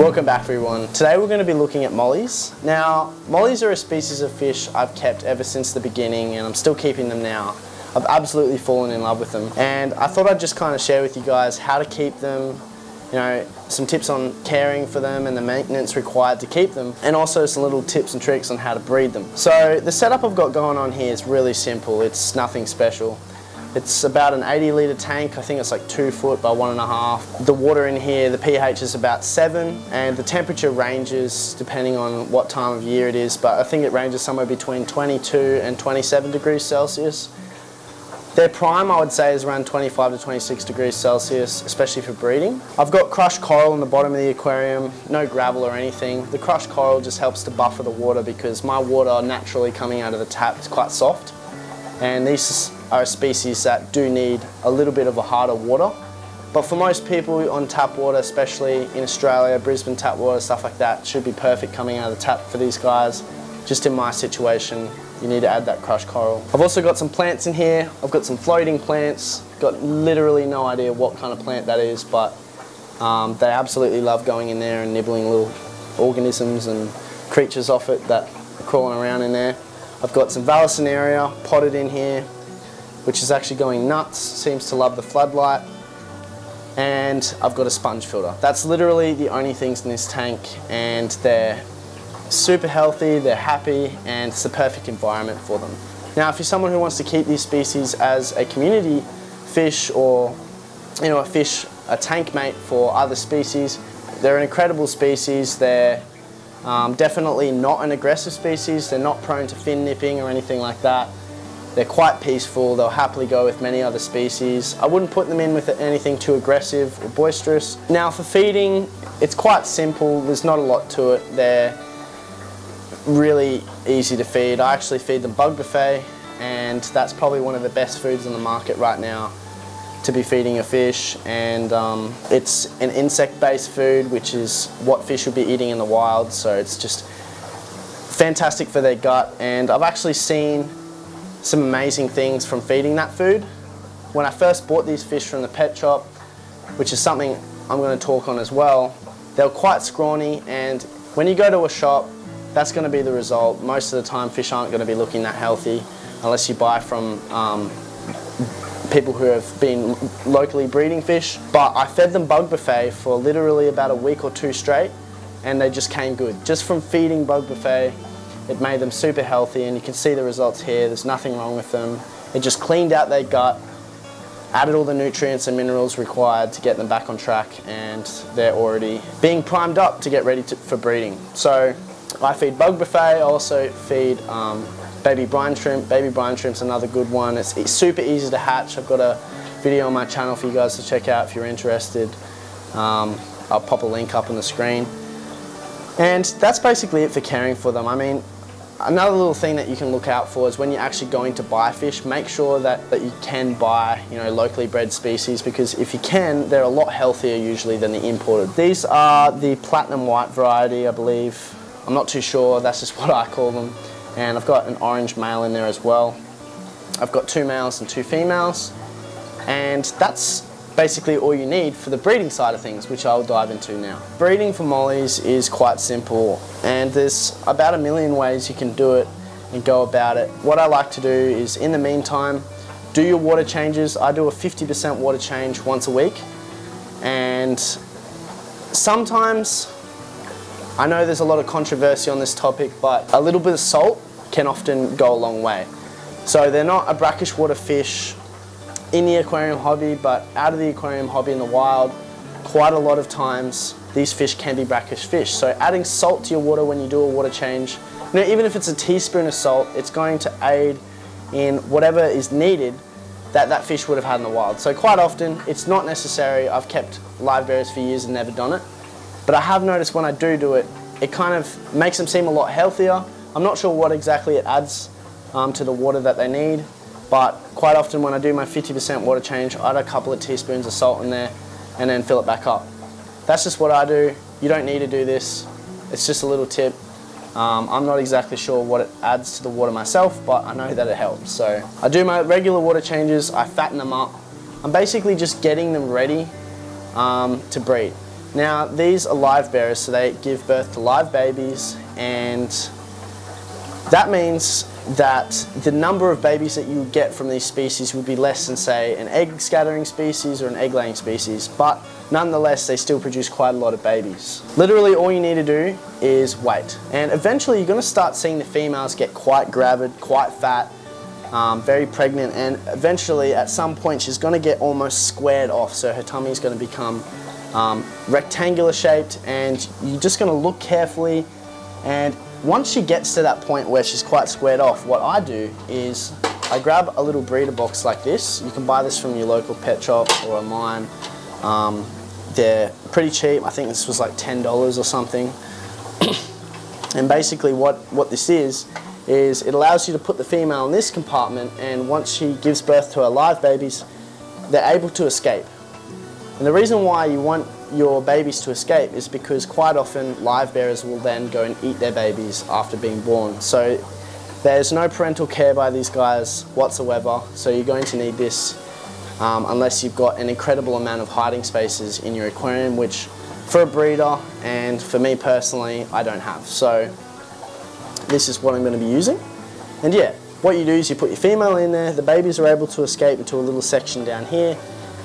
Welcome back everyone. Today we're going to be looking at mollies. Now, mollies are a species of fish I've kept ever since the beginning and I'm still keeping them now. I've absolutely fallen in love with them and I thought I'd just kind of share with you guys how to keep them, you know, some tips on caring for them and the maintenance required to keep them, and also some little tips and tricks on how to breed them. So the setup I've got going on here is really simple. It's nothing special. It's about an 80-litre tank. I think it's like 2 foot by 1.5. The water in here, the pH is about 7 and the temperature ranges depending on what time of year it is, but I think it ranges somewhere between 22 and 27 degrees Celsius. Their prime, I would say, is around 25 to 26 degrees Celsius, especially for breeding. I've got crushed coral in the bottom of the aquarium, no gravel or anything. The crushed coral just helps to buffer the water because my water naturally coming out of the tap is quite soft. And these are a species that do need a little bit of a harder water. But for most people on tap water, especially in Australia, Brisbane tap water, stuff like that, should be perfect coming out of the tap for these guys. Just in my situation, you need to add that crushed coral. I've also got some plants in here. I've got some floating plants. Got literally no idea what kind of plant that is, but they absolutely love going in there and nibbling little organisms and creatures off it that are crawling around in there. I've got some Vallisneria potted in here, which is actually going nuts, seems to love the floodlight. And I've got a sponge filter. That's literally the only things in this tank, and they're super healthy, they're happy, and it's the perfect environment for them. Now, if you're someone who wants to keep these species as a community fish or, you know, a tank mate for other species, they're an incredible species. They're definitely not an aggressive species. They're not prone to fin nipping or anything like that. They're quite peaceful. They'll happily go with many other species. I wouldn't put them in with anything too aggressive or boisterous. Now for feeding, it's quite simple. There's not a lot to it. They're really easy to feed. I actually feed them bug buffet, and that's probably one of the best foods on the market right now to be feeding a fish. And it's an insect-based food, which is what fish would be eating in the wild, so it's just fantastic for their gut. And I've actually seen some amazing things from feeding that food. When I first bought these fish from the pet shop, which is something I'm going to talk on as well, they were quite scrawny, and when you go to a shop, that's going to be the result. Most of the time fish aren't going to be looking that healthy unless you buy from people who have been locally breeding fish. But I fed them bug buffet for literally about a week or 2 straight, and they just came good. Just from feeding bug buffet, it made them super healthy, and you can see the results here. There's nothing wrong with them. It just cleaned out their gut, added all the nutrients and minerals required to get them back on track, and they're already being primed up to get ready for breeding. So I feed bug buffet. I also feed baby brine shrimp. Baby brine shrimp's another good one. It's super easy to hatch. I've got a video on my channel for you guys to check out if you're interested. I'll pop a link up on the screen. And that's basically it for caring for them. I mean, another little thing that you can look out for is when you're actually going to buy fish, make sure that you can buy, you know, locally bred species, because if you can, they're a lot healthier usually than the imported. These are the platinum white variety, I believe. I'm not too sure, that's just what I call them. And I've got an orange male in there as well. I've got 2 males and 2 females. And that's basically all you need for the breeding side of things, which I'll dive into now. Breeding for mollies is quite simple, and there's about 1 million ways you can do it and go about it. What I like to do is, in the meantime, do your water changes. I do a 50% water change once a week, and sometimes, I know there's a lot of controversy on this topic, but a little bit of salt can often go a long way. So they're not a brackish water fish in the aquarium hobby, but out of the aquarium hobby in the wild, quite a lot of times these fish can be brackish fish. So adding salt to your water when you do a water change, you know, even if it's a teaspoon of salt, it's going to aid in whatever is needed that fish would have had in the wild. So quite often, it's not necessary. I've kept live berries for years and never done it. But I have noticed when I do it, it kind of makes them seem a lot healthier. I'm not sure what exactly it adds to the water that they need, but quite often when I do my 50% water change, I add a couple of teaspoons of salt in there and then fill it back up. That's just what I do. You don't need to do this. It's just a little tip. I'm not exactly sure what it adds to the water myself, but I know that it helps. So I do my regular water changes, I fatten them up. I'm basically just getting them ready to breed. Now these are live bearers, so they give birth to live babies, and that means that the number of babies that you get from these species would be less than, say, an egg scattering species or an egg laying species, but nonetheless they still produce quite a lot of babies. Literally all you need to do is wait, and eventually you're going to start seeing the females get quite gravid, quite fat, very pregnant, and eventually at some point she's going to get almost squared off, so her tummy is going to become rectangular shaped, and you're just going to look carefully, and once she gets to that point where she's quite squared off, what I do is I grab a little breeder box like this. You can buy this from your local pet shop or online. They're pretty cheap. I think this was like $10 or something. And basically what this is it allows you to put the female in this compartment, and once she gives birth to her live babies, they're able to escape. And the reason why you want your babies to escape is because quite often live bearers will then go and eat their babies after being born. So there's no parental care by these guys whatsoever, so you're going to need this unless you've got an incredible amount of hiding spaces in your aquarium, which for a breeder and for me personally I don't have. So this is what I'm going to be using. And yeah, what you do is you put your female in there, the babies are able to escape into a little section down here,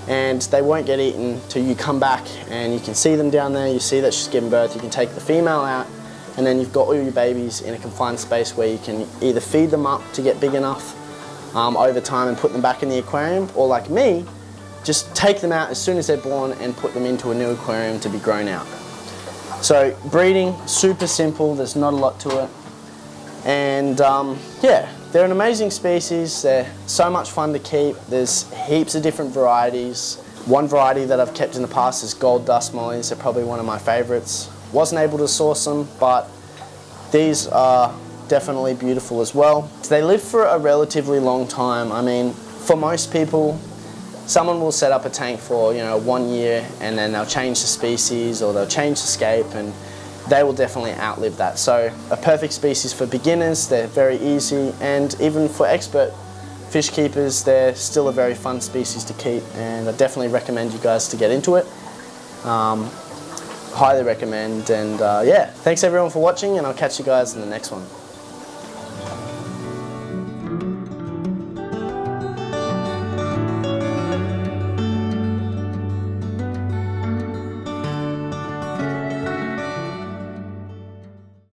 and they won't get eaten till you come back and you can see them down there. You see that she's giving birth, you can take the female out, and then you've got all your babies in a confined space where you can either feed them up to get big enough over time and put them back in the aquarium, or like me, just take them out as soon as they're born and put them into a new aquarium to be grown out. So breeding, super simple, there's not a lot to it. And yeah, they're an amazing species, they're so much fun to keep, there's heaps of different varieties. One variety that I've kept in the past is gold dust mollies, they're probably one of my favourites. Wasn't able to source them, but these are definitely beautiful as well. They live for a relatively long time. I mean, for most people, someone will set up a tank for 1 year, and then they'll change the species or they'll change the scape, and they will definitely outlive that. So a perfect species for beginners, they're very easy, and even for expert fish keepers, they're still a very fun species to keep, and I definitely recommend you guys to get into it. Highly recommend, and yeah, thanks everyone for watching, and I'll catch you guys in the next one.